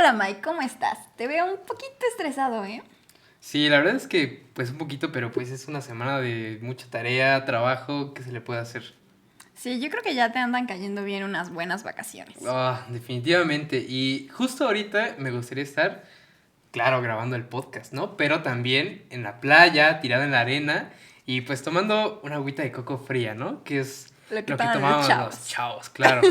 Hola Mike, ¿cómo estás? Te veo un poquito estresado, ¿eh? Sí, la verdad es que pues un poquito, pero pues es una semana de mucha tarea, trabajo, ¿qué se le puede hacer? Sí, yo creo que ya te andan cayendo bien unas buenas vacaciones. Definitivamente. Y justo ahorita me gustaría estar, claro, grabando el podcast, ¿no? Pero también en la playa, tirado en la arena y pues tomando una agüita de coco fría, ¿no? Que es Lo que lo que toman los tomábamos los chavos. chavos, claro.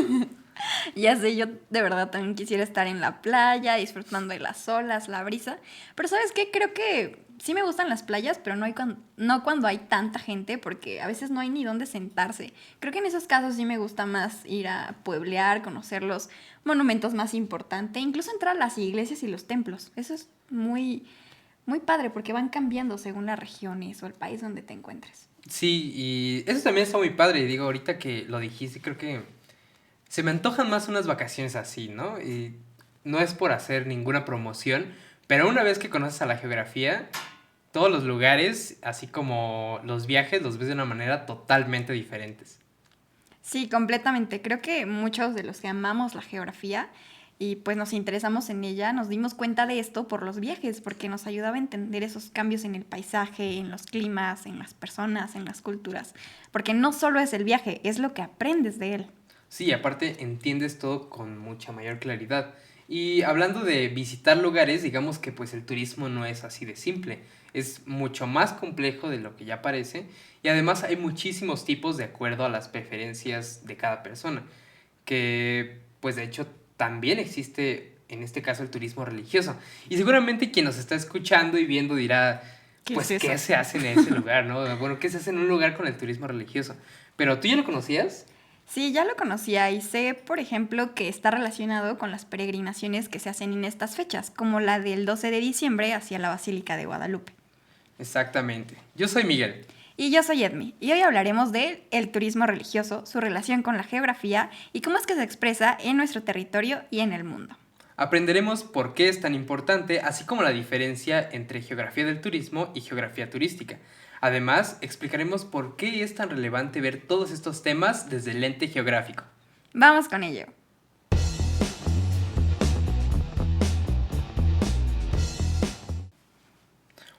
Ya sé, yo de verdad también quisiera estar en la playa, disfrutando de las olas, la brisa. Pero ¿sabes qué? Creo que sí me gustan las playas, pero no cuando hay tanta gente, porque a veces no hay ni dónde sentarse. Creo que en esos casos sí me gusta más ir a pueblear, conocer los monumentos más importantes, incluso entrar a las iglesias y los templos. Eso es muy padre, porque van cambiando según las regiones o el país donde te encuentres. Sí, y eso también está muy padre. Y digo, ahorita que lo dijiste, creo que se me antojan más unas vacaciones así, ¿no? Y no es por hacer ninguna promoción, pero una vez que conoces a la geografía, todos los lugares, así como los viajes, los ves de una manera totalmente diferentes. Sí, completamente. Creo que muchos de los que amamos la geografía y pues nos interesamos en ella, nos dimos cuenta de esto por los viajes, porque nos ayudaba a entender esos cambios en el paisaje, en los climas, en las personas, en las culturas. Porque no solo es el viaje, es lo que aprendes de él. Sí, aparte entiendes todo con mucha mayor claridad. Y hablando de visitar lugares, digamos que pues el turismo no es así de simple, es mucho más complejo de lo que ya parece y además hay muchísimos tipos de acuerdo a las preferencias de cada persona, que pues de hecho también existe en este caso el turismo religioso. Y seguramente quien nos está escuchando y viendo dirá, ¿Qué es pues ¿qué eso? se hace en ese lugar, no? Bueno, ¿qué se hace en un lugar con el turismo religioso? Pero ¿tú ya lo conocías? Sí, ya lo conocía y sé, por ejemplo, que está relacionado con las peregrinaciones que se hacen en estas fechas, como la del 12 de diciembre hacia la Basílica de Guadalupe. Exactamente. Yo soy Miguel. Y yo soy Edmi, y hoy hablaremos de el turismo religioso, su relación con la geografía y cómo es que se expresa en nuestro territorio y en el mundo. Aprenderemos por qué es tan importante, así como la diferencia entre geografía del turismo y geografía turística. Además, explicaremos por qué es tan relevante ver todos estos temas desde el lente geográfico. Vamos con ello.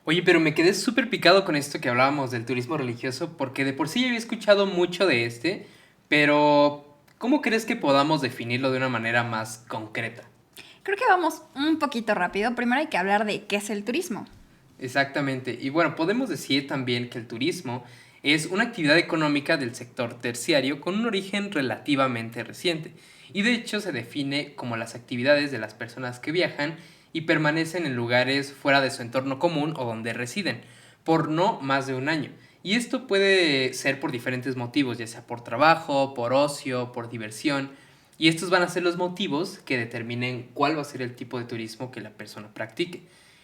Oye, pero me quedé súper picado con esto que hablábamos del turismo religioso, porque de por sí había escuchado mucho de este, pero ¿cómo crees que podamos definirlo de una manera más concreta? Creo que vamos un poquito rápido. Primero hay que hablar de qué es el turismo. Exactamente. Y bueno, podemos decir también que el turismo es una actividad económica del sector terciario con un origen relativamente reciente. Y de hecho se define como las actividades de las personas que viajan y permanecen en lugares fuera de su entorno común o donde residen, por no más de un año. Y esto puede ser por diferentes motivos, ya sea por trabajo, por ocio, por diversión. Y estos van a ser los motivos que determinen cuál va a ser el tipo de turismo que la persona practique.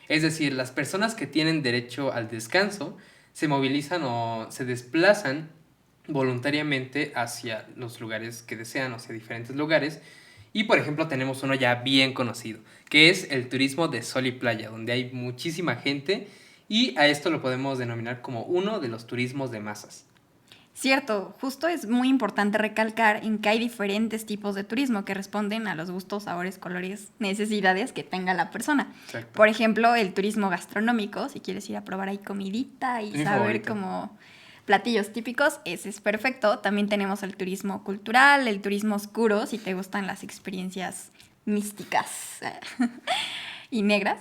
Es decir, las personas que tienen derecho al descanso se movilizan o se desplazan voluntariamente hacia los lugares que desean, o hacia diferentes lugares. Y por ejemplo tenemos uno ya bien conocido, que es el turismo de sol y playa, donde hay muchísima gente y a esto lo podemos denominar como uno de los turismos de masas. Cierto, justo es muy importante recalcar en que hay diferentes tipos de turismo que responden a los gustos, sabores, colores, necesidades que tenga la persona. Exacto. Por ejemplo, el turismo gastronómico, si quieres ir a probar ahí comidita y Es mi saber favorito. como platillos típicos, ese es perfecto. También tenemos el turismo cultural, el turismo oscuro, si te gustan las experiencias místicas y negras,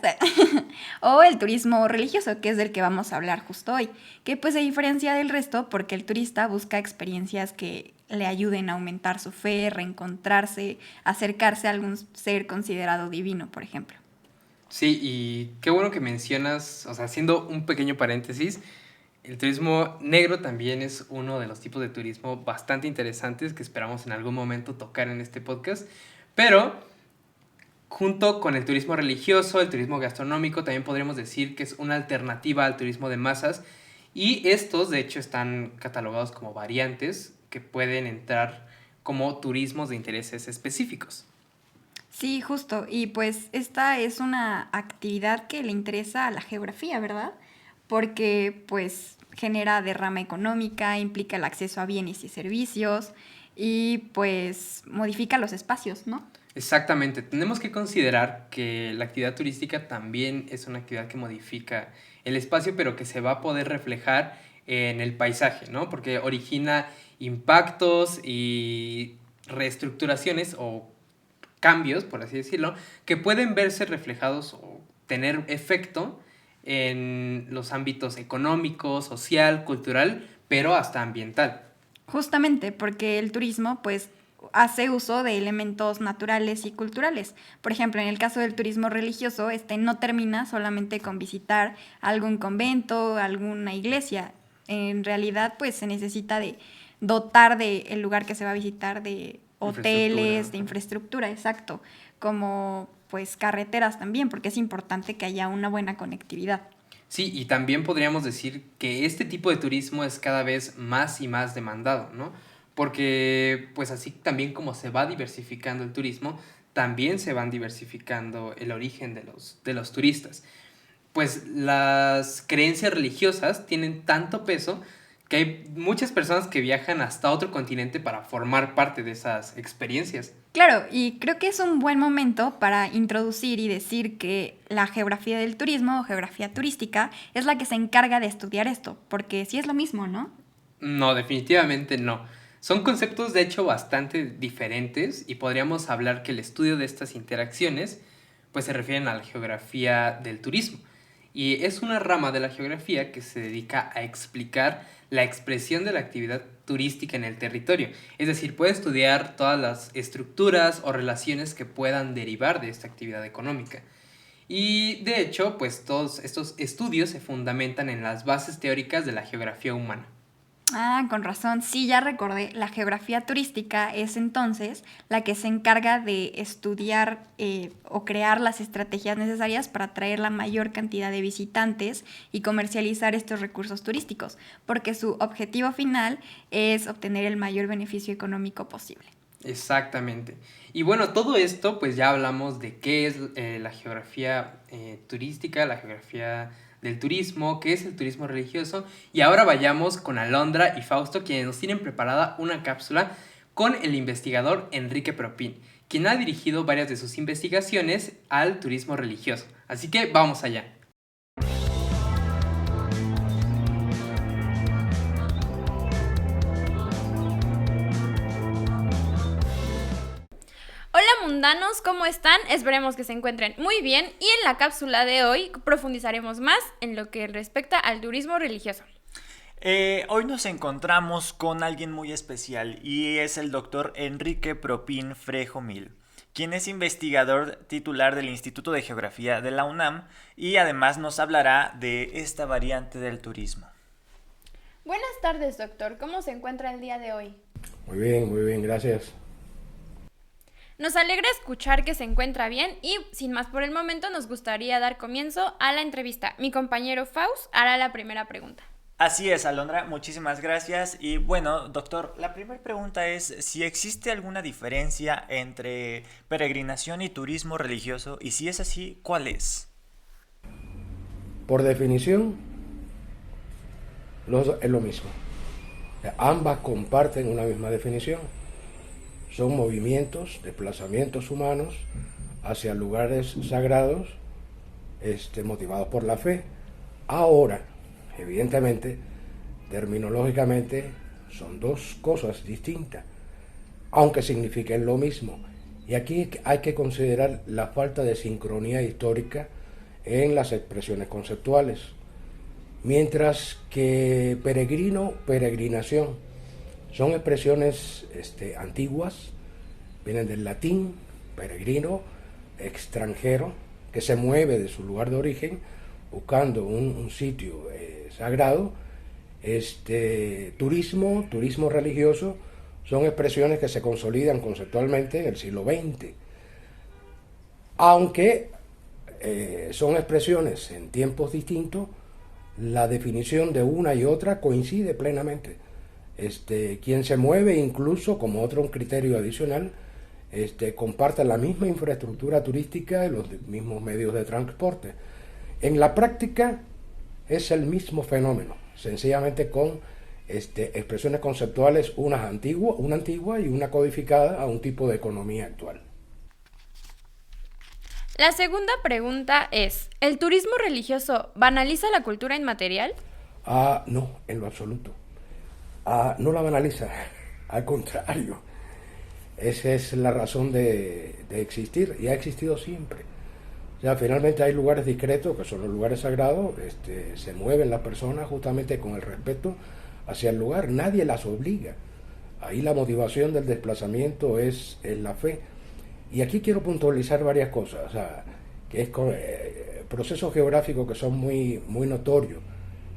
o el turismo religioso, que es del que vamos a hablar justo hoy, que pues se diferencia del resto porque el turista busca experiencias que le ayuden a aumentar su fe, reencontrarse, acercarse a algún ser considerado divino, por ejemplo. Sí, y qué bueno que mencionas, o sea, haciendo un pequeño paréntesis, el turismo negro también es uno de los tipos de turismo bastante interesantes que esperamos en algún momento tocar en este podcast, pero junto con el turismo religioso, el turismo gastronómico, también podríamos decir que es una alternativa al turismo de masas y estos de hecho están catalogados como variantes que pueden entrar como turismos de intereses específicos. Sí, justo. Y pues esta es una actividad que le interesa a la geografía, ¿verdad? Porque pues genera derrama económica, implica el acceso a bienes y servicios y pues modifica los espacios, ¿no? Exactamente, tenemos que considerar que la actividad turística también es una actividad que modifica el espacio, pero que se va a poder reflejar en el paisaje, ¿no? Porque origina impactos y reestructuraciones o cambios, por así decirlo, que pueden verse reflejados o tener efecto en los ámbitos económico, social, cultural, pero hasta ambiental. Justamente porque el turismo pues hace uso de elementos naturales y culturales. Por ejemplo, en el caso del turismo religioso, este no termina solamente con visitar algún convento, alguna iglesia. En realidad, pues se necesita de dotar de el lugar que se va a visitar de Infraestructura. hoteles, de infraestructura, exacto, como pues carreteras también, porque es importante que haya una buena conectividad. Sí, y también podríamos decir que este tipo de turismo es cada vez más y más demandado, ¿no? Porque pues así también como se va diversificando el turismo, también se van diversificando el origen de los turistas. Pues las creencias religiosas tienen tanto peso que hay muchas personas que viajan hasta otro continente para formar parte de esas experiencias. Claro, y creo que es un buen momento para introducir y decir que la geografía del turismo o geografía turística es la que se encarga de estudiar esto, porque sí es lo mismo, ¿no? No, definitivamente no. Son conceptos de hecho bastante diferentes y podríamos hablar que el estudio de estas interacciones pues se refieren a la geografía del turismo. Y es una rama de la geografía que se dedica a explicar la expresión de la actividad turística en el territorio. Es decir, puede estudiar todas las estructuras o relaciones que puedan derivar de esta actividad económica. Y de hecho, pues todos estos estudios se fundamentan en las bases teóricas de la geografía humana. Ah, con razón, sí, ya recordé. La geografía turística es entonces la que se encarga de estudiar o crear las estrategias necesarias para atraer la mayor cantidad de visitantes y comercializar estos recursos turísticos, porque su objetivo final es obtener el mayor beneficio económico posible. Exactamente. Y bueno, todo esto, pues ya hablamos de qué es la geografía turística, la geografía del turismo, qué es el turismo religioso. Y ahora vayamos con Alondra y Fausto, quienes nos tienen preparada una cápsula con el investigador Enrique Propín, quien ha dirigido varias de sus investigaciones al turismo religioso. Así que vamos allá. Hola mundanos, ¿cómo están? Esperemos que se encuentren muy bien y en la cápsula de hoy profundizaremos más en lo que respecta al turismo religioso. Hoy nos encontramos con alguien muy especial y es el doctor Enrique Propín Frejo Mil, quien es investigador titular del Instituto de Geografía de la UNAM y además nos hablará de esta variante del turismo. Buenas tardes, doctor. ¿Cómo se encuentra el día de hoy? Muy bien, gracias. Nos alegra escuchar que se encuentra bien y, sin más por el momento, nos gustaría dar comienzo a la entrevista. Mi compañero Faust hará la primera pregunta. Así es, Alondra, muchísimas gracias. Y bueno, doctor, la primera pregunta es si existe alguna diferencia entre peregrinación y turismo religioso y si es así, ¿cuál es? Por definición, es lo mismo. Ambas comparten una misma definición. Son movimientos, desplazamientos humanos hacia lugares sagrados, motivados por la fe. Ahora, evidentemente, terminológicamente, son dos cosas distintas, aunque signifiquen lo mismo. Y aquí hay que considerar la falta de sincronía histórica en las expresiones conceptuales. Mientras que peregrino, peregrinación, son expresiones antiguas, vienen del latín, peregrino, extranjero, que se mueve de su lugar de origen buscando un sitio sagrado. Turismo religioso, son expresiones que se consolidan conceptualmente en el siglo XX. Aunque son expresiones en tiempos distintos, la definición de una y otra coincide plenamente. Quien se mueve incluso como otro criterio adicional, comparte la misma infraestructura turística y los mismos medios de transporte. En la práctica es el mismo fenómeno, sencillamente con expresiones conceptuales, una antigua y una codificada a un tipo de economía actual. La segunda pregunta es, ¿el turismo religioso banaliza la cultura inmaterial? No, en lo absoluto. No la banaliza, al contrario. Esa es la razón de existir y ha existido siempre. O sea, finalmente hay lugares discretos, que son los lugares sagrados, se mueven las personas justamente con el respeto hacia el lugar, nadie las obliga. Ahí la motivación del desplazamiento es la fe. Y aquí quiero puntualizar varias cosas, o sea, que es procesos geográficos que son muy, muy notorios,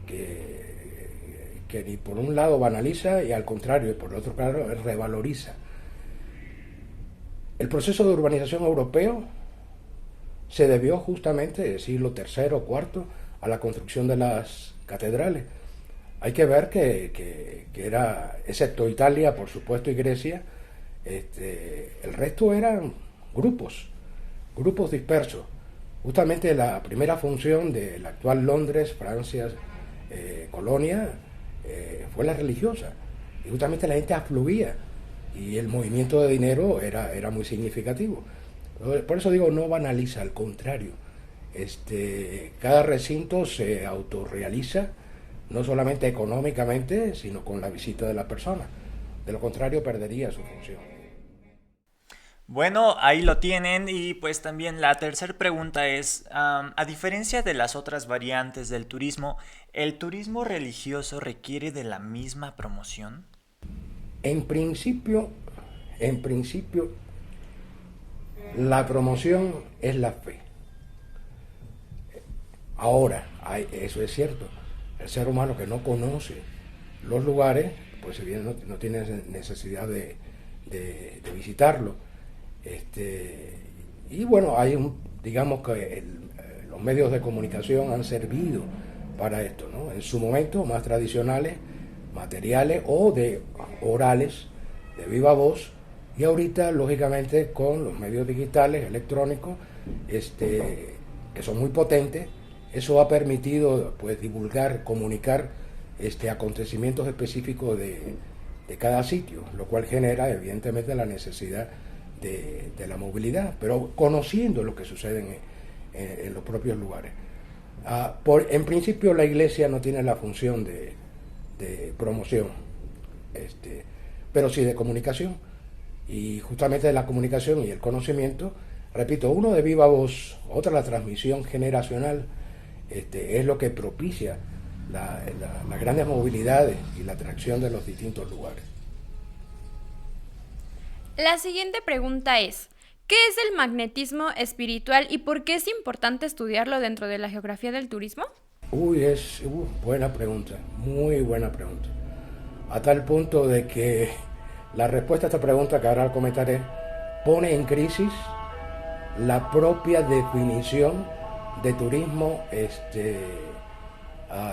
que ni por un lado banaliza y al contrario, y por el otro lado revaloriza. El proceso de urbanización europeo se debió justamente del siglo III o IV a la construcción de las catedrales. Hay que ver que era, excepto Italia, por supuesto, y Grecia, el resto eran grupos dispersos. Justamente la primera función de la actual Londres, Francia, colonia, fue la religiosa. Y justamente la gente afluía y el movimiento de dinero era muy significativo. Por eso digo, no banaliza, al contrario. Cada recinto se autorrealiza, no solamente económicamente, sino con la visita de la persona. De lo contrario, perdería su función. Bueno, ahí lo tienen y pues también la tercera pregunta es, a diferencia de las otras variantes del turismo, ¿el turismo religioso requiere de la misma promoción? En principio, la promoción es la fe. Ahora, eso es cierto, el ser humano que no conoce los lugares, pues si bien no tiene necesidad de visitarlo. Y bueno, digamos que los medios de comunicación han servido para esto, ¿no? En su momento, más tradicionales, materiales o de orales, de viva voz, y ahorita, lógicamente, con los medios digitales, electrónicos, que son muy potentes, eso ha permitido pues divulgar, comunicar acontecimientos específicos de cada sitio, lo cual genera evidentemente la necesidad de la movilidad, pero conociendo lo que sucede en los propios lugares. En principio la iglesia no tiene la función de promoción, pero sí de comunicación, y justamente de la comunicación y el conocimiento, repito, uno de viva voz, otra la transmisión generacional, es lo que propicia las grandes movilidades y la atracción de los distintos lugares. La siguiente pregunta es, ¿qué es el magnetismo espiritual y por qué es importante estudiarlo dentro de la geografía del turismo? Buena pregunta, muy buena pregunta. A tal punto de que la respuesta a esta pregunta, que ahora comentaré, pone en crisis la propia definición de turismo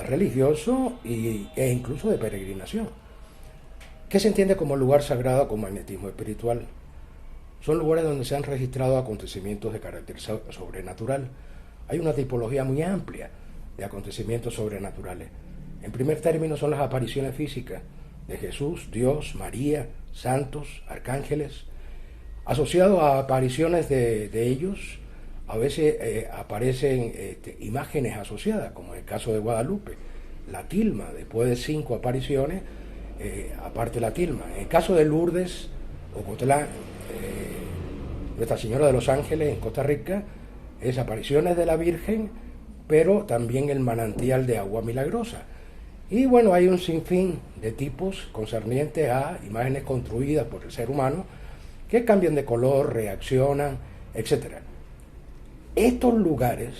religioso e incluso de peregrinación. ¿Qué se entiende como lugar sagrado con magnetismo espiritual? Son lugares donde se han registrado acontecimientos de carácter sobrenatural. Hay una tipología muy amplia de acontecimientos sobrenaturales. En primer término son las apariciones físicas de Jesús, Dios, María, santos, arcángeles. Asociado a apariciones de ellos, a veces aparecen imágenes asociadas, como en el caso de Guadalupe, la tilma, después de 5 apariciones, aparte la tilma. En el caso de Lourdes, Ocotlán, Nuestra Señora de los Ángeles en Costa Rica, es apariciones de la Virgen, pero también el manantial de agua milagrosa. Y bueno, hay un sinfín de tipos concernientes a imágenes construidas por el ser humano que cambian de color, reaccionan, etc. Estos lugares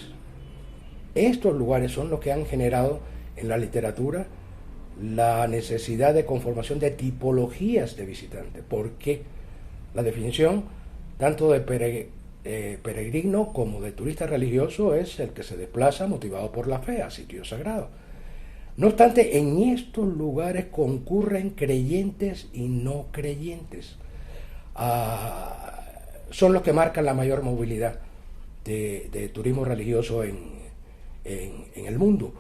son los que han generado en la literatura la necesidad de conformación de tipologías de visitantes. ¿Por qué? La definición tanto de peregrino como de turista religioso es el que se desplaza motivado por la fe a sitios sagrados. No obstante, en estos lugares concurren creyentes y no creyentes. Son los que marcan la mayor movilidad de turismo religioso en el mundo.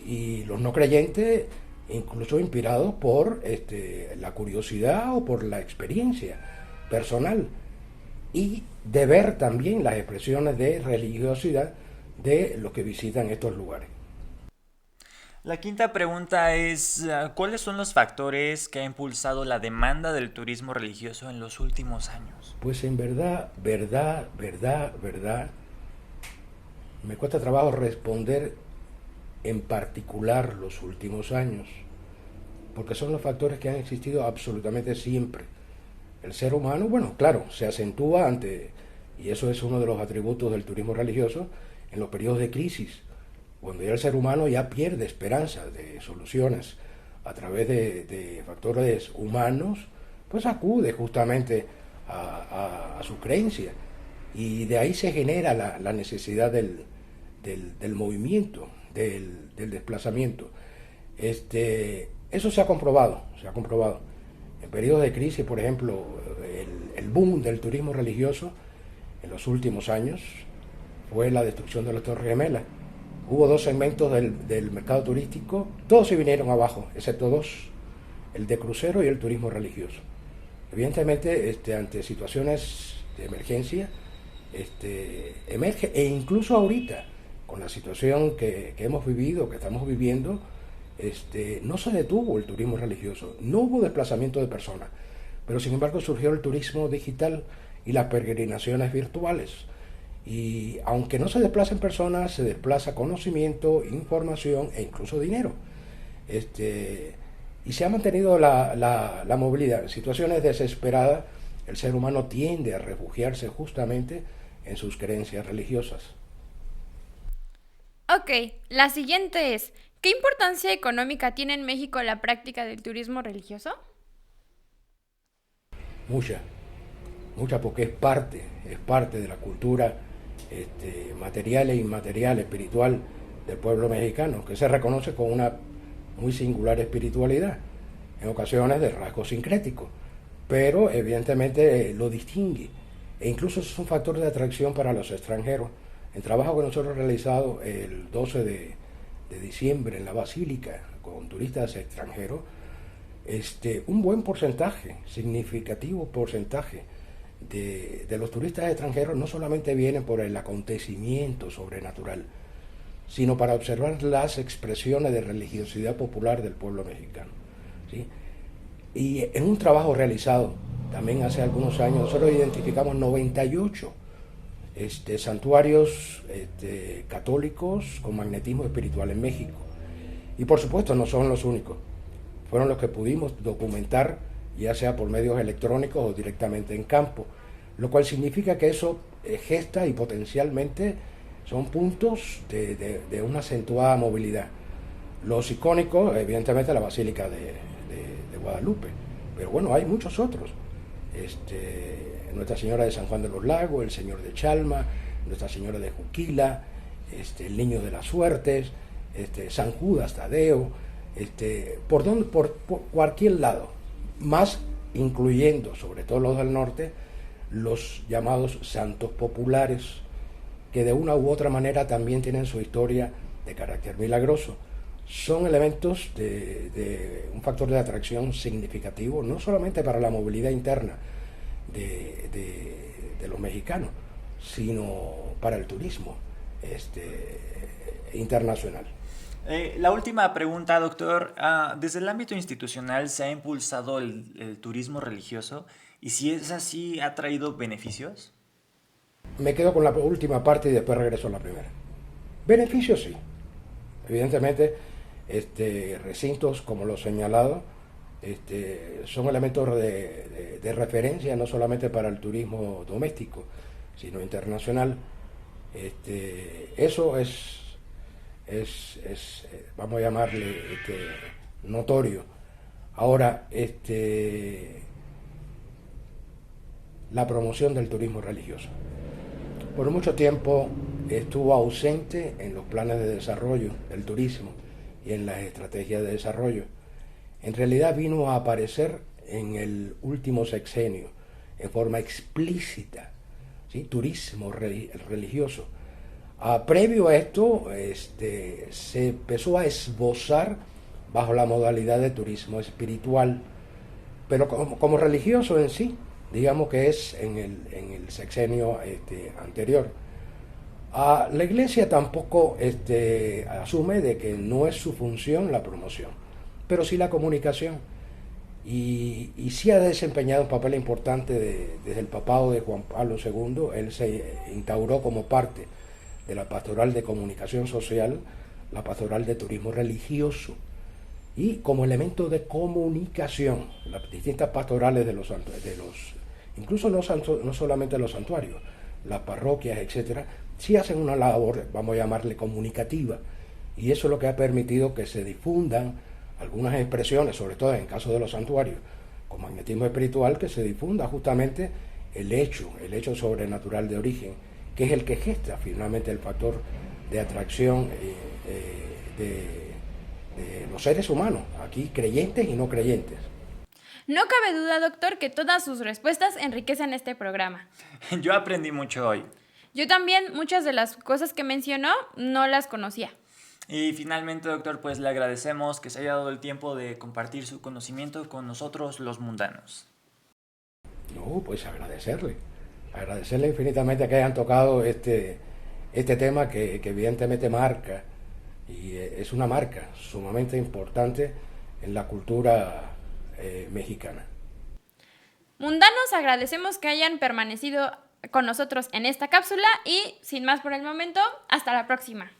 Y los no creyentes, incluso inspirados por la curiosidad o por la experiencia personal. y de ver también las expresiones de religiosidad de los que visitan estos lugares. La quinta pregunta es, ¿cuáles son los factores que ha impulsado la demanda del turismo religioso en los últimos años? Pues en verdad, me cuesta trabajo responder en particular los últimos años, porque son los factores que han existido absolutamente siempre. El ser humano, bueno, claro, se acentúa y eso es uno de los atributos del turismo religioso, en los periodos de crisis, cuando ya el ser humano ya pierde esperanza de soluciones a través de factores humanos, pues acude justamente a su creencia. Y de ahí se genera la necesidad del movimiento, del desplazamiento. Eso se ha comprobado. En periodos de crisis, por ejemplo, el boom del turismo religioso en los últimos años fue la destrucción de las Torres Gemelas. Hubo dos segmentos del mercado turístico, todos se vinieron abajo, excepto dos, el de crucero y el turismo religioso. Evidentemente, ante situaciones de emergencia, emerge, e incluso ahorita, con la situación que hemos vivido, que estamos viviendo, no se detuvo el turismo religioso, no hubo desplazamiento de personas, pero sin embargo surgió el turismo digital y las peregrinaciones virtuales. Y aunque no se desplacen personas, se desplaza conocimiento, información e incluso dinero. Y se ha mantenido la movilidad. En situaciones desesperadas, el ser humano tiende a refugiarse justamente en sus creencias religiosas. Ok, la siguiente es, ¿qué importancia económica tiene en México la práctica del turismo religioso? Mucha, porque es parte de la cultura material e inmaterial, espiritual del pueblo mexicano, que se reconoce con una muy singular espiritualidad, en ocasiones de rasgos sincréticos, pero evidentemente lo distingue, e incluso es un factor de atracción para los extranjeros. El trabajo que nosotros realizado el 12 de diciembre en la Basílica con turistas extranjeros, un buen porcentaje, significativo porcentaje de los turistas extranjeros no solamente vienen por el acontecimiento sobrenatural, sino para observar las expresiones de religiosidad popular del pueblo mexicano, ¿sí? Y en un trabajo realizado también hace algunos años, nosotros identificamos 98 santuarios católicos con magnetismo espiritual en México. Y por supuesto no son los únicos, fueron los que pudimos documentar, ya sea por medios electrónicos o directamente en campo, lo cual significa que eso gesta y potencialmente son puntos de una acentuada movilidad. Los icónicos, evidentemente la Basílica de Guadalupe, pero bueno, hay muchos otros. Nuestra Señora de San Juan de los Lagos, el Señor de Chalma, Nuestra Señora de Juquila, el Niño de las Suertes, San Judas Tadeo, por cualquier lado, más incluyendo, sobre todo los del norte, los llamados santos populares, que de una u otra manera también tienen su historia de carácter milagroso. Son elementos de un factor de atracción significativo, no solamente para la movilidad interna de los mexicanos, sino para el turismo internacional. La última pregunta, doctor. Desde el ámbito institucional se ha impulsado el turismo religioso, y si es así, ¿ha traído beneficios? Me quedo con la última parte y después regreso a la primera. Beneficios sí. Evidentemente, recintos como los señalados son elementos de referencia no solamente para el turismo doméstico, sino internacional. Eso es vamos a llamarle notorio. Ahora, la promoción del turismo religioso. Por mucho tiempo estuvo ausente en los planes de desarrollo del turismo y en las estrategias de desarrollo. En realidad vino a aparecer en el último sexenio, en forma explícita, ¿sí? Turismo religioso. Previo a esto, se empezó a esbozar bajo la modalidad de turismo espiritual, pero como religioso en sí, digamos que es en el sexenio anterior. La Iglesia tampoco asume de que no es su función la promoción, pero sí la comunicación. Y sí ha desempeñado un papel importante desde el papado de Juan Pablo II. Él se instauró como parte de la pastoral de comunicación social, la pastoral de turismo religioso, y como elemento de comunicación, las distintas pastorales incluso no solamente los santuarios, las parroquias, etcétera, sí hacen una labor, vamos a llamarle comunicativa, y eso es lo que ha permitido que se difundan algunas expresiones, sobre todo en el caso de los santuarios, con magnetismo espiritual, que se difunda justamente el hecho sobrenatural de origen, que es el que gesta finalmente el factor de atracción de los seres humanos, aquí creyentes y no creyentes. No cabe duda, doctor, que todas sus respuestas enriquecen este programa. Yo aprendí mucho hoy. Yo también muchas de las cosas que mencionó no las conocía. Y finalmente, doctor, pues le agradecemos que se haya dado el tiempo de compartir su conocimiento con nosotros los mundanos. No, pues agradecerle infinitamente que hayan tocado este tema que evidentemente marca, y es una marca sumamente importante en la cultura mexicana. Mundanos, agradecemos que hayan permanecido con nosotros en esta cápsula y, sin más por el momento, hasta la próxima.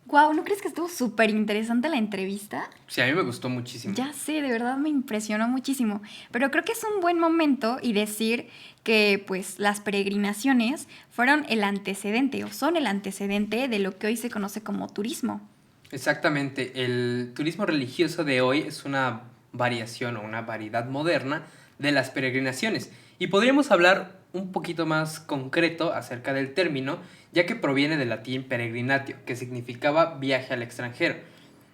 Wow, ¿no crees que estuvo súper interesante la entrevista? Sí, a mí me gustó muchísimo. Ya sé, de verdad me impresionó muchísimo. Pero creo que es un buen momento y decir que pues las peregrinaciones fueron el antecedente o son el antecedente de lo que hoy se conoce como turismo. Exactamente, el turismo religioso de hoy es una variación o una variedad moderna de las peregrinaciones. Y podríamos hablar un poquito más concreto acerca del término, ya que proviene del latín peregrinatio, que significaba viaje al extranjero.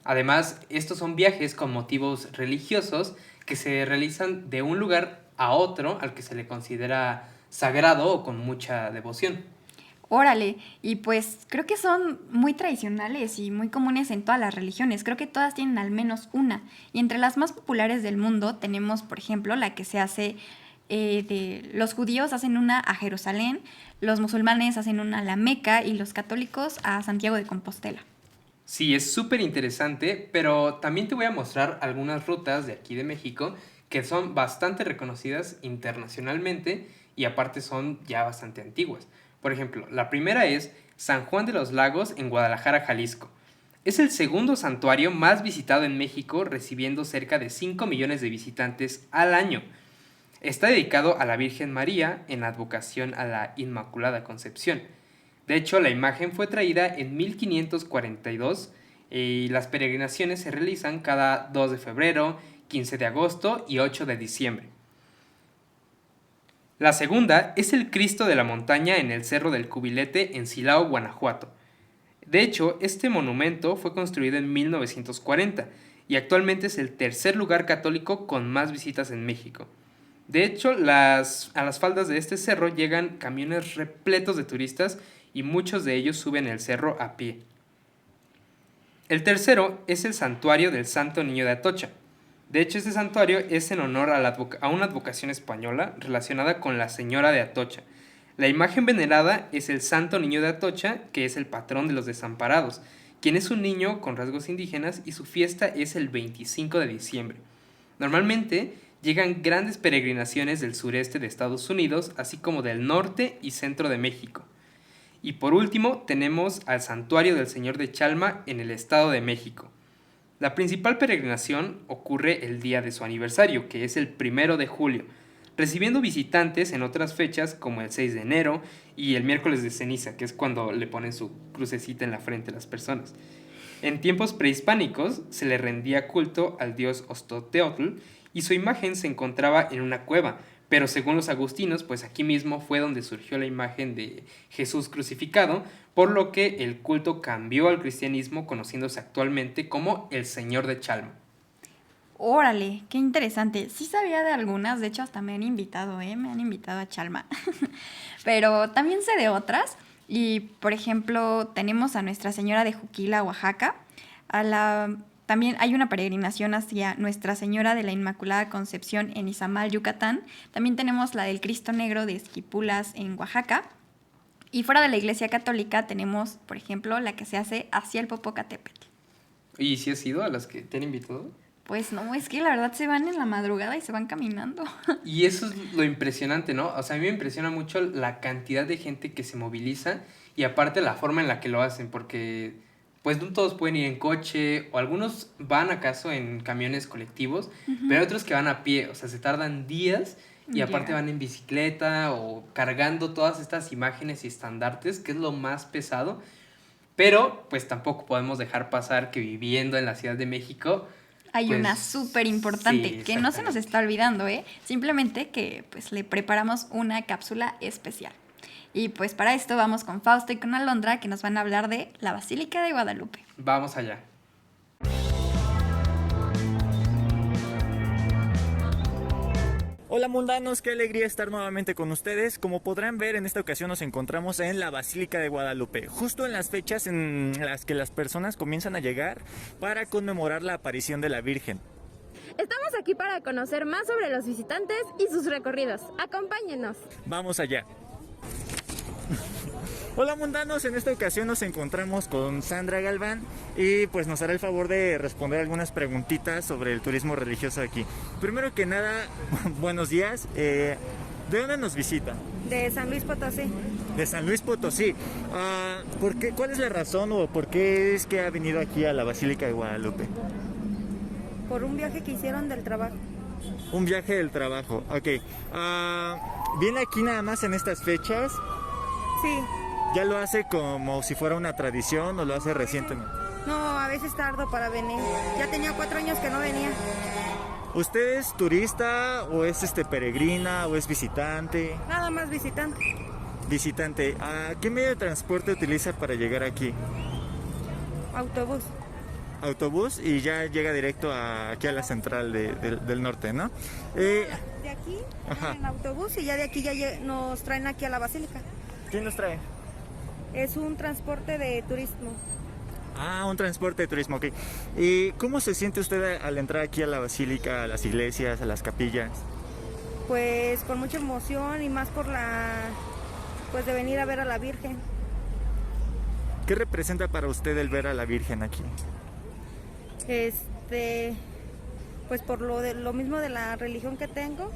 Además, estos son viajes con motivos religiosos que se realizan de un lugar a otro al que se le considera sagrado o con mucha devoción. Órale, y pues creo que son muy tradicionales y muy comunes en todas las religiones. Creo que todas tienen al menos una. Y entre las más populares del mundo tenemos, por ejemplo, la que se hace los judíos hacen una a Jerusalén, los musulmanes hacen una a la Meca y los católicos a Santiago de Compostela. Sí, es súper interesante, pero también te voy a mostrar algunas rutas de aquí de México que son bastante reconocidas internacionalmente y aparte son ya bastante antiguas. Por ejemplo, la primera es San Juan de los Lagos en Guadalajara, Jalisco. Es el segundo santuario más visitado en México, recibiendo cerca de 5 millones de visitantes al año. Está dedicado a la Virgen María en advocación a la Inmaculada Concepción. De hecho, la imagen fue traída en 1542 y las peregrinaciones se realizan cada 2 de febrero, 15 de agosto y 8 de diciembre. La segunda es el Cristo de la Montaña en el Cerro del Cubilete en Silao, Guanajuato. De hecho, este monumento fue construido en 1940 y actualmente es el tercer lugar católico con más visitas en México. De hecho, a las faldas de este cerro llegan camiones repletos de turistas y muchos de ellos suben el cerro a pie. El tercero es el santuario del Santo Niño de Atocha. De hecho, este santuario es en honor a una advocación española relacionada con la Señora de Atocha. La imagen venerada es el Santo Niño de Atocha, que es el patrón de los desamparados, quien es un niño con rasgos indígenas y su fiesta es el 25 de diciembre. Normalmente llegan grandes peregrinaciones del sureste de Estados Unidos, así como del norte y centro de México. Y por último, tenemos al Santuario del Señor de Chalma en el Estado de México. La principal peregrinación ocurre el día de su aniversario, que es el 1 de julio, recibiendo visitantes en otras fechas como el 6 de enero y el miércoles de ceniza, que es cuando le ponen su crucecita en la frente a las personas. En tiempos prehispánicos se le rendía culto al dios Ostoteotl y su imagen se encontraba en una cueva, pero según los agustinos, pues aquí mismo fue donde surgió la imagen de Jesús crucificado, por lo que el culto cambió al cristianismo, conociéndose actualmente como el Señor de Chalma. Órale, qué interesante. Sí sabía de algunas, de hecho hasta me han invitado a Chalma. Pero también sé de otras. Y, por ejemplo, tenemos a Nuestra Señora de Juquila, Oaxaca. También hay una peregrinación hacia Nuestra Señora de la Inmaculada Concepción en Izamal, Yucatán. También tenemos la del Cristo Negro de Esquipulas en Oaxaca. Y fuera de la Iglesia Católica tenemos, por ejemplo, la que se hace hacia el Popocatépetl. ¿Y si has ido a las que te han invitado? Pues no, es que la verdad se van en la madrugada y se van caminando. Y eso es lo impresionante, ¿no? O sea, a mí me impresiona mucho la cantidad de gente que se moviliza y aparte la forma en la que lo hacen, porque pues no todos pueden ir en coche o algunos van acaso en camiones colectivos, pero hay otros que van a pie, o sea, se tardan días y aparte Llegan. van en bicicleta o cargando todas estas imágenes y estandartes, que es lo más pesado. Pero pues tampoco podemos dejar pasar que viviendo en la Ciudad de México Hay pues, una súper importante sí, que no se nos exactamente. está olvidando, ¿eh? Simplemente que pues le preparamos una cápsula especial. Y pues para esto vamos con Fausto y con Alondra, que nos van a hablar de la Basílica de Guadalupe. Vamos allá. Hola mundanos, qué alegría estar nuevamente con ustedes. Como podrán ver, en esta ocasión nos encontramos en la Basílica de Guadalupe, justo en las fechas en las que las personas comienzan a llegar para conmemorar la aparición de la Virgen. Estamos aquí para conocer más sobre los visitantes y sus recorridos. Acompáñenos. Vamos allá. Hola mundanos, en esta ocasión nos encontramos con Sandra Galván y pues nos hará el favor de responder algunas preguntitas sobre el turismo religioso aquí. Primero que nada, buenos días. ¿De dónde nos visita? De San Luis Potosí. De San Luis Potosí. ¿Por qué, cuál es la razón o por qué es que ha venido aquí a la Basílica de Guadalupe? Por un viaje que hicieron del trabajo. Un viaje del trabajo, ok. ¿Viene aquí nada más en estas fechas? Sí. ¿Ya lo hace como si fuera una tradición o lo hace recientemente? No, a veces tardo para venir. Ya tenía 4 años que no venía. ¿Usted es turista o es peregrina o es visitante? Nada más visitante. Visitante. ¿Qué medio de transporte utiliza para llegar aquí? Autobús. Autobús y ya llega directo aquí a la central del norte, ¿no? De aquí Ajá. en autobús y ya de aquí nos traen aquí a la basílica. ¿Quién nos trae? Es un transporte de turismo. Un transporte de turismo, ok. ¿Y cómo se siente usted al entrar aquí a la basílica, a las iglesias, a las capillas? Pues con mucha emoción y más por pues de venir a ver a la Virgen. ¿Qué representa para usted el ver a la Virgen aquí? Pues por lo mismo de la religión que tengo,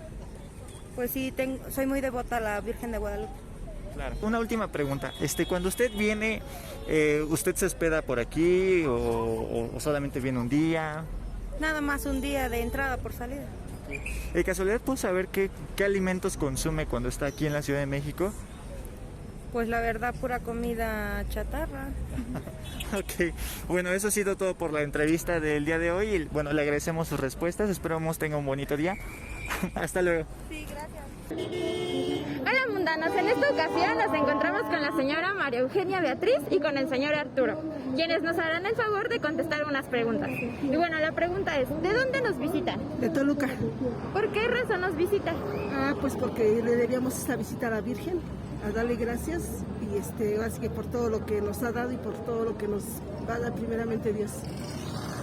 pues sí, soy muy devota a la Virgen de Guadalupe. Claro. Una última pregunta. Cuando usted viene, ¿usted se hospeda por aquí o solamente viene un día? Nada más un día de entrada por salida. ¿De casualidad puedo saber qué alimentos consume cuando está aquí en la Ciudad de México? Pues la verdad, pura comida chatarra. Ok, bueno, eso ha sido todo por la entrevista del día de hoy. Y, bueno, le agradecemos sus respuestas. Esperamos tenga un bonito día. Hasta luego. Sí, gracias. Hola mundanos, en esta ocasión nos encontramos con la señora María Eugenia Beatriz y con el señor Arturo, quienes nos harán el favor de contestar unas preguntas. Y bueno, la pregunta es, ¿de dónde nos visitan? De Toluca. ¿Por qué razón nos visitan? Pues porque le debíamos esta visita a la Virgen, a darle gracias y así que por todo lo que nos ha dado y por todo lo que nos va a dar primeramente Dios.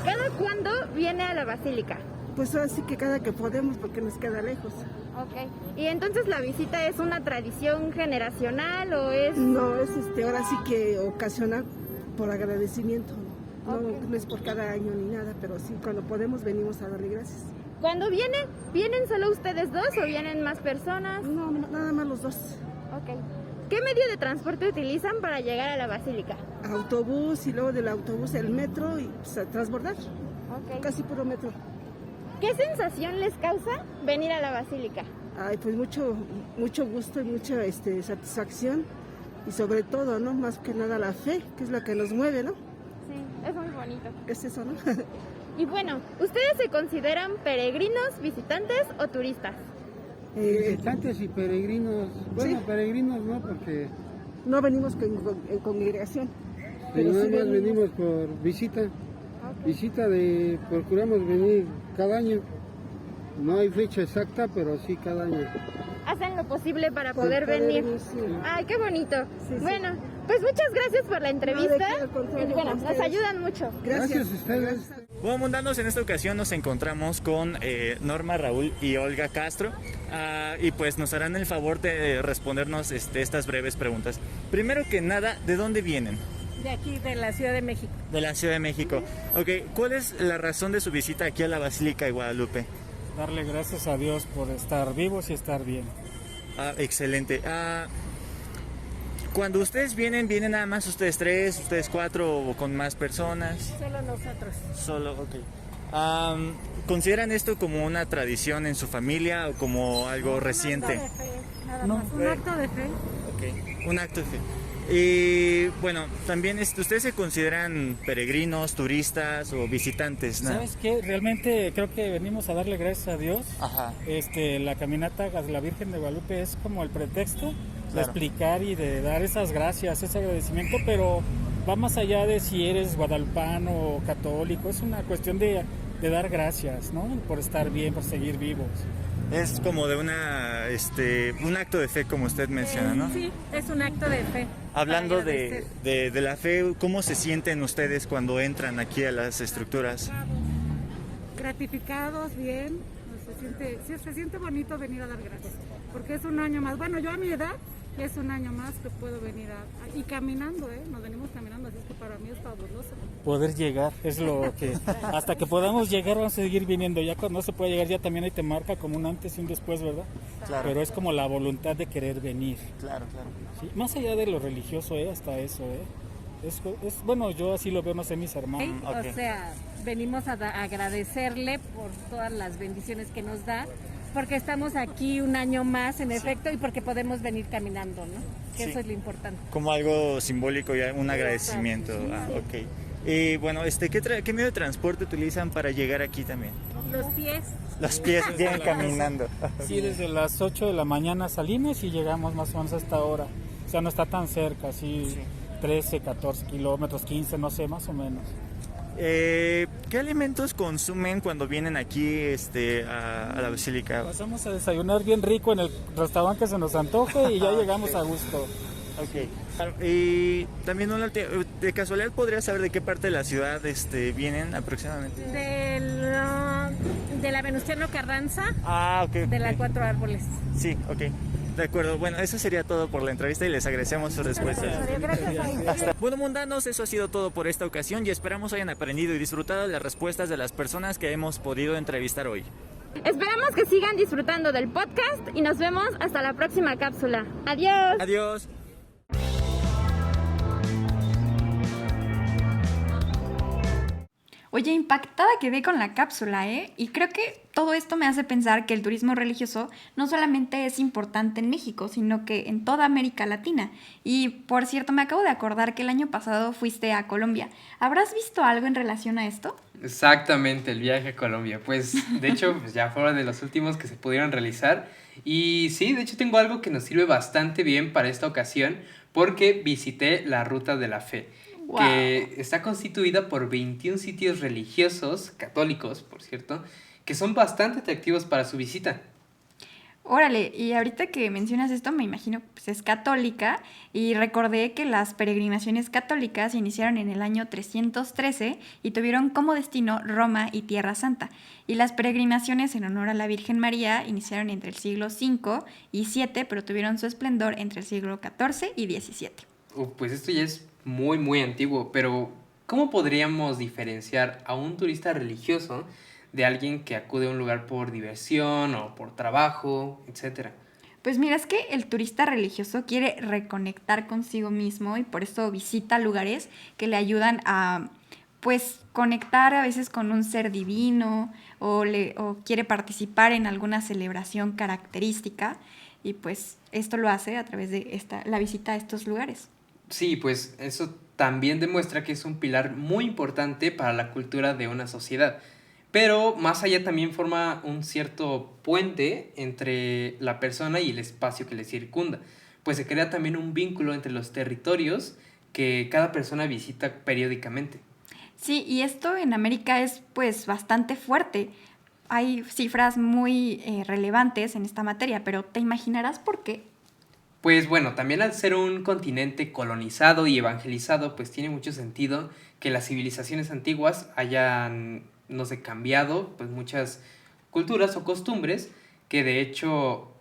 ¿Cada cuándo viene a la basílica? Pues ahora sí que cada que podemos porque nos queda lejos. Ok. ¿Y entonces la visita es una tradición generacional o es...? No, es ahora sí que ocasional por agradecimiento. No, Ok. no es por cada año ni nada, pero sí cuando podemos venimos a darle gracias. Cuando ¿vienen solo ustedes dos o vienen más personas? No, nada más los dos. Ok. ¿Qué medio de transporte utilizan para llegar a la basílica? Autobús y luego del autobús el metro y pues, a transbordar. Ok. Casi puro metro. ¿Qué sensación les causa venir a la basílica? Pues mucho gusto y mucha satisfacción y sobre todo, ¿no? Más que nada la fe, que es la que nos mueve, ¿no? Sí, es muy bonito. Es eso, ¿no? Y bueno, ¿ustedes se consideran peregrinos, visitantes o turistas? Visitantes y peregrinos, bueno, Sí. peregrinos no, porque No venimos en congregación, pero nada sí más venimos por visita, procuramos venir cada año, no hay fecha exacta, pero sí cada año. Hacen lo posible para poder venir. sí. Ay, qué bonito. Sí, sí. Bueno, Pues muchas gracias por la entrevista. No, de qué, al contrario, Y bueno, a nos ustedes. ayudan mucho. Gracias a ustedes. Bueno, mundanos, en esta ocasión nos encontramos con Norma, Raúl y Olga Castro, y pues nos harán el favor de respondernos estas breves preguntas. Primero que nada, ¿de dónde vienen? De aquí, de la Ciudad de México. De la Ciudad de México. Ok, ¿cuál es la razón de su visita aquí a la Basílica de Guadalupe? Darle gracias a Dios por estar vivos y estar bien. Excelente. Cuando ustedes vienen nada más ustedes 3, ustedes 4 o con más personas. Solo nosotros. Solo, ok. ¿Consideran esto como una tradición en su familia o como algo reciente? Un acto de fe, nada No. más. Un acto de fe. Ok, un acto de fe. Y bueno, también ¿ustedes se consideran peregrinos, turistas o visitantes? ¿No? ¿Sabes qué? Realmente creo que venimos a darle gracias a Dios. Ajá. La caminata a la Virgen de Guadalupe es como el pretexto de Claro. explicar y de dar esas gracias, ese agradecimiento, pero va más allá de si eres guadalupano o católico, es una cuestión de dar gracias, ¿no? Por estar bien, por seguir vivos. Es como de un acto de fe, como usted menciona, ¿no? Sí, es un acto de fe. Hablando Para de, agradecer. de la fe, ¿cómo se sienten ustedes cuando entran aquí a las estructuras? Gratificados, bien. Se siente bonito venir a dar gracias. Porque es un año más. Bueno, yo a mi edad es un año más que puedo venir y caminando, nos venimos caminando, así es que para mí es fabuloso. Poder llegar es lo que... Hasta que podamos llegar vamos a seguir viniendo. Ya cuando no se puede llegar ya también ahí te marca como un antes y un después, ¿verdad? Claro. Pero es como la voluntad de querer venir. Claro. Sí, más allá de lo religioso, hasta eso, bueno, yo así lo veo, no sé, mis hermanos. ok. O sea, venimos a agradecerle por todas las bendiciones que nos da, porque estamos aquí un año más, en efecto, y porque podemos venir caminando, ¿no? Que Sí. eso es lo importante. Como algo simbólico y un agradecimiento. Ok. Y bueno, ¿qué medio de transporte utilizan para llegar aquí también? Los pies. Los pies vienen caminando. Sí, desde las 8 de la mañana salimos y llegamos más o menos a esta hora. O sea, no está tan cerca, así 13, 14 kilómetros, 15, no sé, más o menos. ¿Qué alimentos consumen cuando vienen aquí a la Basílica? Pasamos a desayunar bien rico en el restaurante que se nos antoje y ya llegamos a gusto. Ok. Y también de casualidad podría saber de qué parte de la ciudad vienen aproximadamente. De la Venustiano Carranza, Ok. de la Cuatro Árboles. Sí, ok. De acuerdo. Bueno, eso sería todo por la entrevista y les agradecemos sus respuestas. Bueno, mundanos, eso ha sido todo por esta ocasión y esperamos hayan aprendido y disfrutado de las respuestas de las personas que hemos podido entrevistar hoy. Esperamos que sigan disfrutando del podcast y nos vemos hasta la próxima cápsula. Adiós. Adiós. Oye, impactada quedé con la cápsula, ¿eh? Y creo que todo esto me hace pensar que el turismo religioso no solamente es importante en México, sino que en toda América Latina. Y, por cierto, me acabo de acordar que el año pasado fuiste a Colombia. ¿Habrás visto algo en relación a esto? Exactamente, el viaje a Colombia. Pues, de hecho, pues ya fueron de los últimos que se pudieron realizar. Y sí, de hecho tengo algo que nos sirve bastante bien para esta ocasión porque visité la Ruta de la Fe. Wow. Que está constituida por 21 sitios religiosos, católicos, por cierto, que son bastante atractivos para su visita. Órale, y ahorita que mencionas esto, me imagino pues es católica y recordé que las peregrinaciones católicas iniciaron en el año 313 y tuvieron como destino Roma y Tierra Santa. Y las peregrinaciones en honor a la Virgen María iniciaron entre el siglo V y VII, pero tuvieron su esplendor entre el siglo XIV y XVII. Pues esto ya es muy, muy antiguo, pero ¿cómo podríamos diferenciar a un turista religioso de alguien que acude a un lugar por diversión o por trabajo, etcétera? Pues mira, es que el turista religioso quiere reconectar consigo mismo y por eso visita lugares que le ayudan a, pues, conectar a veces con un ser divino o quiere participar en alguna celebración característica y pues esto lo hace a través de la visita a estos lugares. Sí, pues eso también demuestra que es un pilar muy importante para la cultura de una sociedad. Pero más allá también forma un cierto puente entre la persona y el espacio que le circunda, pues se crea también un vínculo entre los territorios que cada persona visita periódicamente. Sí, y esto en América es pues bastante fuerte. Hay cifras muy relevantes en esta materia, pero ¿te imaginarás por qué? Pues bueno, también al ser un continente colonizado y evangelizado, pues tiene mucho sentido que las civilizaciones antiguas hayan, no sé, cambiado pues muchas culturas o costumbres que de hecho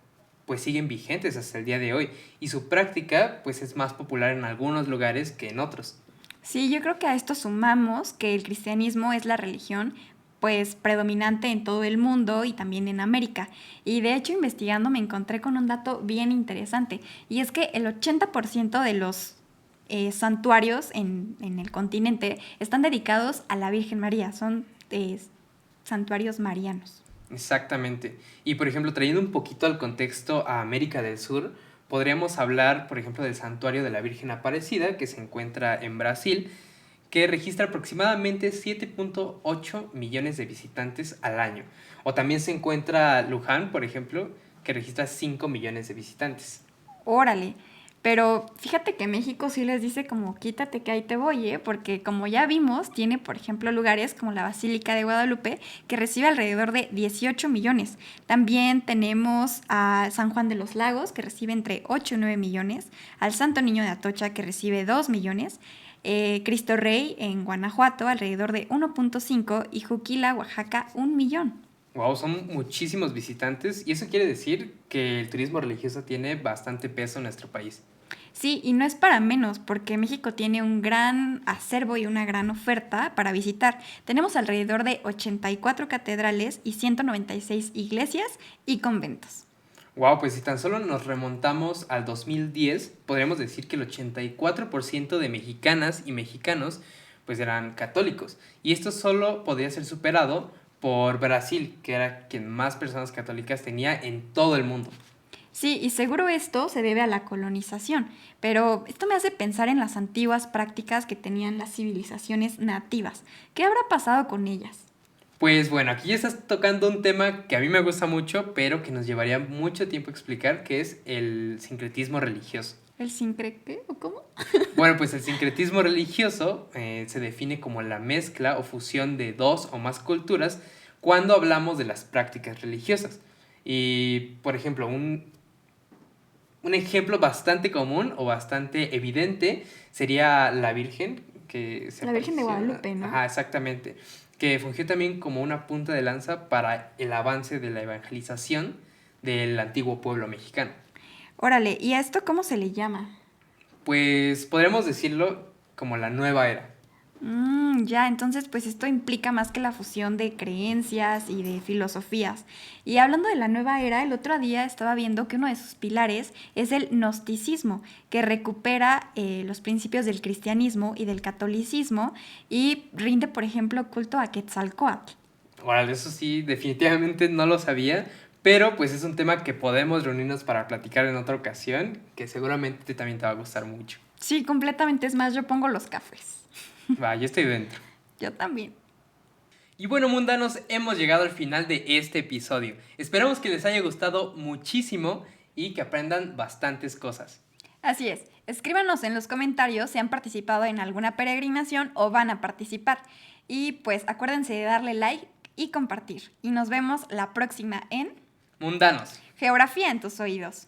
pues siguen vigentes hasta el día de hoy y su práctica pues es más popular en algunos lugares que en otros. Sí, yo creo que a esto sumamos que el cristianismo es la religión pues predominante en todo el mundo y también en América. Y de hecho, investigando me encontré con un dato bien interesante, y es que el 80% de los santuarios en el continente están dedicados a la Virgen María, son santuarios marianos. Exactamente. Y por ejemplo, trayendo un poquito al contexto a América del Sur, podríamos hablar, por ejemplo, del Santuario de la Virgen Aparecida, que se encuentra en Brasil, que registra aproximadamente 7.8 millones de visitantes al año. O también se encuentra Luján, por ejemplo, que registra 5 millones de visitantes. Órale, pero fíjate que México sí les dice como quítate que ahí te voy, ¿eh? Porque como ya vimos, tiene por ejemplo lugares como la Basílica de Guadalupe que recibe alrededor de 18 millones. También tenemos a San Juan de los Lagos que recibe entre 8 y 9 millones, al Santo Niño de Atocha que recibe 2 millones, Cristo Rey en Guanajuato alrededor de 1.5 y Juquila, Oaxaca, 1 millón. Wow, son muchísimos visitantes y eso quiere decir que el turismo religioso tiene bastante peso en nuestro país. Sí, y no es para menos, porque México tiene un gran acervo y una gran oferta para visitar. Tenemos alrededor de 84 catedrales y 196 iglesias y conventos. Wow, pues si tan solo nos remontamos al 2010, podríamos decir que el 84% de mexicanas y mexicanos pues eran católicos. Y esto solo podría ser superado por Brasil, que era quien más personas católicas tenía en todo el mundo. Sí, y seguro esto se debe a la colonización, pero esto me hace pensar en las antiguas prácticas que tenían las civilizaciones nativas. ¿Qué habrá pasado con ellas? Pues bueno, aquí ya estás tocando un tema que a mí me gusta mucho, pero que nos llevaría mucho tiempo explicar, que es el sincretismo religioso. ¿El sincretismo o cómo? Bueno, pues el sincretismo religioso se define como la mezcla o fusión de dos o más culturas cuando hablamos de las prácticas religiosas. Y, por ejemplo, un ejemplo bastante común o bastante evidente sería la Virgen. La Virgen de Guadalupe, ¿no? Ajá, exactamente. Que fungió también como una punta de lanza para el avance de la evangelización del antiguo pueblo mexicano. Órale, ¿y a esto cómo se le llama? Pues podríamos decirlo como la nueva era. Ya, entonces pues esto implica más que la fusión de creencias y de filosofías. Y hablando de la nueva era, el otro día estaba viendo que uno de sus pilares es el gnosticismo, que recupera los principios del cristianismo y del catolicismo y rinde, por ejemplo, culto a Quetzalcóatl. Órale, eso sí, definitivamente no lo sabía, pero pues es un tema que podemos reunirnos para platicar en otra ocasión, que seguramente también te va a gustar mucho. Sí, completamente. Es más, yo pongo los cafés. Va, yo estoy dentro. Yo también. Y bueno, mundanos, hemos llegado al final de este episodio. Esperamos que les haya gustado muchísimo y que aprendan bastantes cosas. Así es. Escríbanos en los comentarios si han participado en alguna peregrinación o van a participar. Y pues acuérdense de darle like y compartir. Y nos vemos la próxima en Mundanos. Geografía en tus oídos.